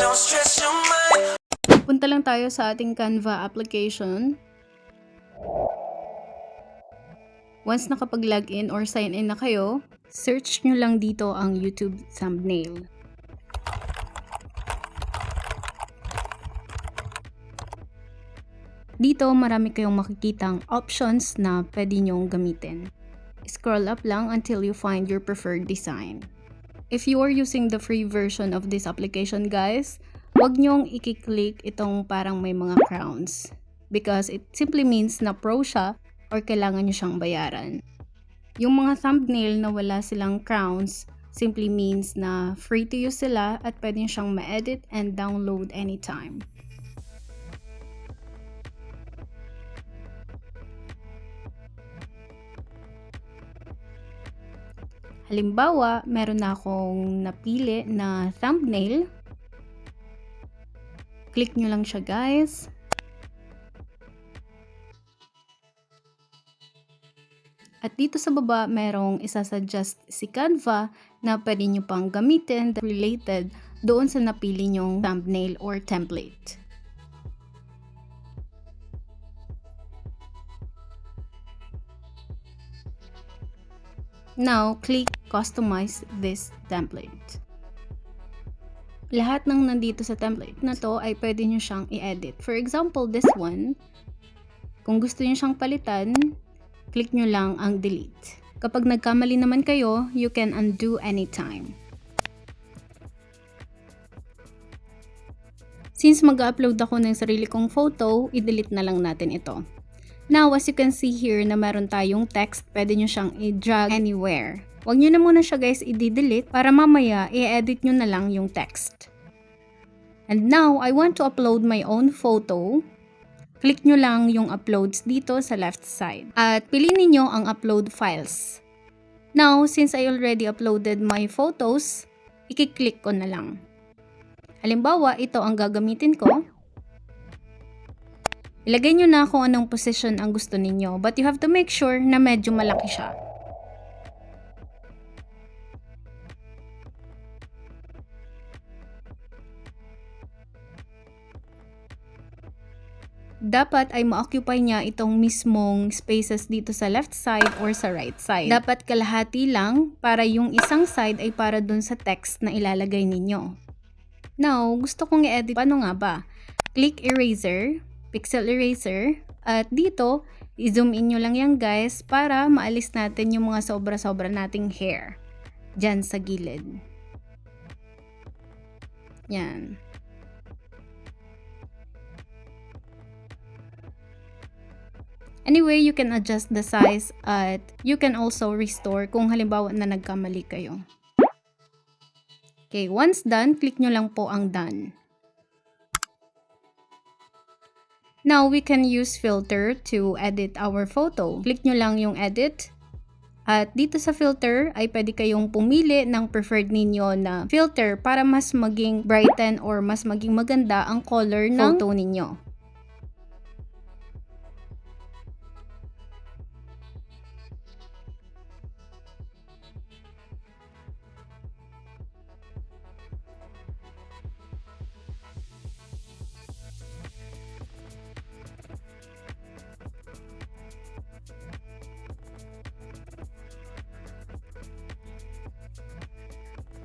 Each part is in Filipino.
don't stress your mind. Punta lang tayo sa ating Canva application. Once nakapag-login or sign in na kayo, search nyo lang dito ang YouTube thumbnail. Dito marami kayong makikitang options na pwede nyong gamitin. Scroll up lang until you find your preferred design. If you are using the free version of this application guys, wag nyong i-click itong parang may mga crowns because it simply means na pro siya or kailangan nyo siyang bayaran. Yung mga thumbnail na wala silang crowns simply means na free to use sila at pwede nyo siyang ma-edit and download anytime. Halimbawa, meron na akong napili na thumbnail. Click nyo lang siya guys. At dito sa baba, merong isasuggest si Canva na pwede nyo pang gamitin related doon sa napili nyong thumbnail or template. Now, click Customize this template. Lahat ng nandito sa template na to ay pwede nyo siyang i-edit. For example, this one, kung gusto nyo siyang palitan, click nyo lang ang delete. Kapag nagkamali naman kayo, you can undo anytime. Since mag-upload ako ng sarili kong photo, i-delete na lang natin ito. Now, as you can see here na meron tayong text, pwede nyo siyang i-drag anywhere. Huwag nyo na muna siya guys i-delete para mamaya i-edit nyo na lang yung text. And now, I want to upload my own photo. Click nyo lang yung uploads dito sa left side. At piliin niyo ang upload files. Now, since I already uploaded my photos, i-click ko na lang. Halimbawa, ito ang gagamitin ko. Ilagay nyo na kung anong position ang gusto ninyo, but you have to make sure na medyo malaki siya. Dapat ay ma-occupy niya itong mismong spaces dito sa left side or sa right side. Dapat kalahati lang para yung isang side ay para dun sa text na ilalagay ninyo. Now, gusto kong i-edit. Paano nga ba? Click eraser, pixel eraser, at dito, i-zoom in nyo lang yan guys para maalis natin yung mga sobra-sobra nating hair dyan sa gilid. Yan. Anyway, you can adjust the size at you can also restore kung halimbawa na nagkamali kayo. Okay, once done, click nyo lang po ang done. Now, we can use filter to edit our photo. Click nyo lang yung edit. At dito sa filter ay pwede kayong pumili ng preferred ninyo na filter para mas maging brighten or mas maging maganda ang color ng photo ninyo.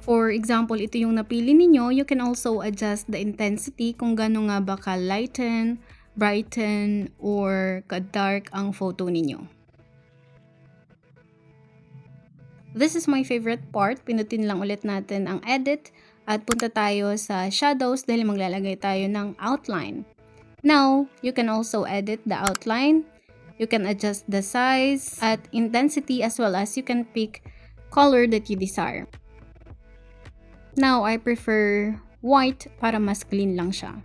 For example, ito yung napili ninyo, you can also adjust the intensity kung gaano nga ba ka-lighten, brighten, or ka-dark ang photo ninyo. This is my favorite part. Pinutin lang ulit natin ang edit at punta tayo sa shadows dahil maglalagay tayo ng outline. Now, you can also edit the outline. You can adjust the size at intensity as well as you can pick color that you desire. Now, I prefer white para mas clean lang siya.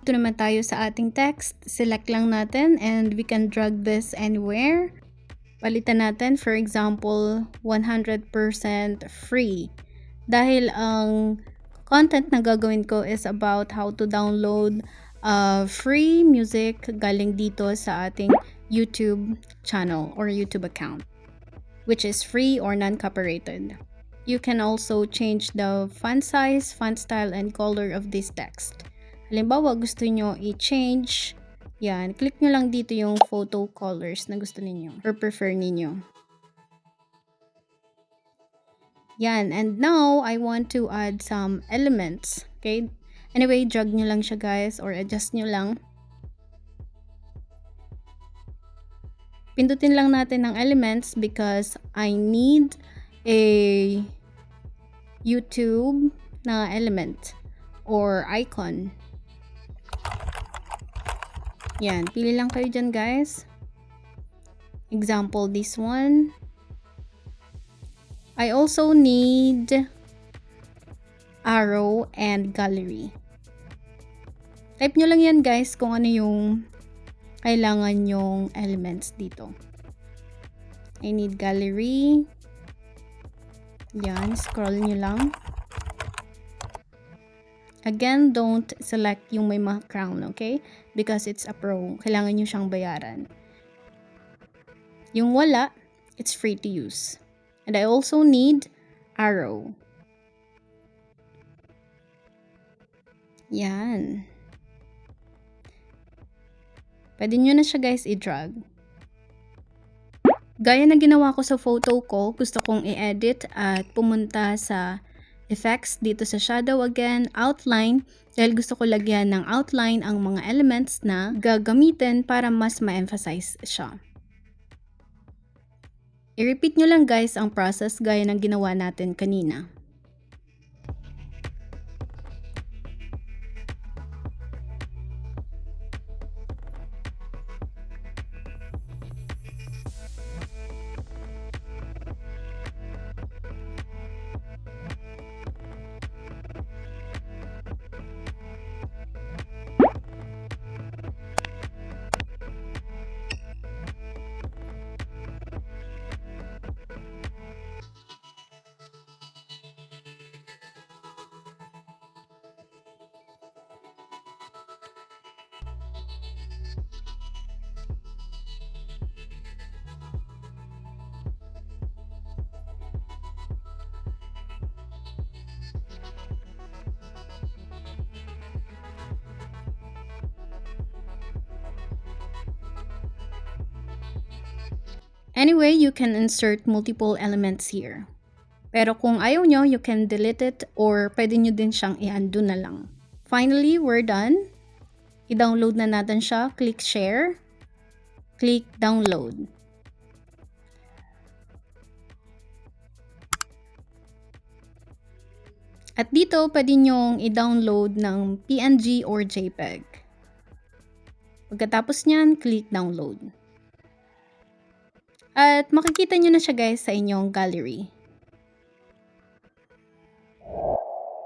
Ito naman tayo sa ating text. Select lang natin and we can drag this anywhere. Palitan natin, for example, 100% free. Dahil ang content na gagawin ko is about how to download free music galing dito sa ating YouTube channel or YouTube account, which is free or non-copyrighted. You can also change the font size, font style, and color of this text. Halimbawa, gusto nyo i-change, yan, click nyo lang dito yung photo colors na gusto ninyo or prefer ninyo. Yan, and now, I want to add some elements, okay? Anyway, drag nyo lang siya guys, or adjust nyo lang. Pindutin lang natin ng elements because I need a YouTube na element or icon. Yan, pili lang kayo dyan guys. Example, this one. I also need arrow and gallery. Type nyo lang yan guys kung ano yung kailangan yung elements dito. I need gallery. Yan, scroll nyo lang. Again, don't select yung may mga crown, okay? Because it's a pro. Kailangan nyo siyang bayaran. Yung wala, it's free to use. And I also need arrow. Yan. Pwede nyo na siya guys i-drag. Gaya na ginawa ko sa photo ko, gusto kong i-edit at pumunta sa effects dito sa shadow again, outline, dahil gusto ko lagyan ng outline ang mga elements na gagamitin para mas ma-emphasize siya. I-repeat nyo lang guys ang process gaya ng ginawa natin kanina. Anyway, you can insert multiple elements here. Pero kung ayaw nyo, you can delete it or pwede nyo din siyang i-undo na lang. Finally, we're done. I-download na natin siya. Click share. Click download. At dito, pwede nyong i-download ng PNG or JPEG. Pagkatapos nyan, click download. At makikita nyo na siya guys sa inyong gallery.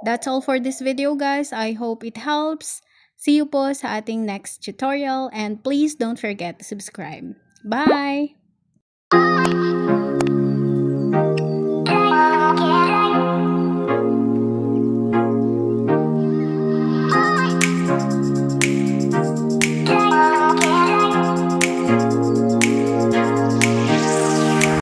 That's all for this video guys. I hope it helps. See you po sa ating next tutorial and please don't forget to subscribe. Bye!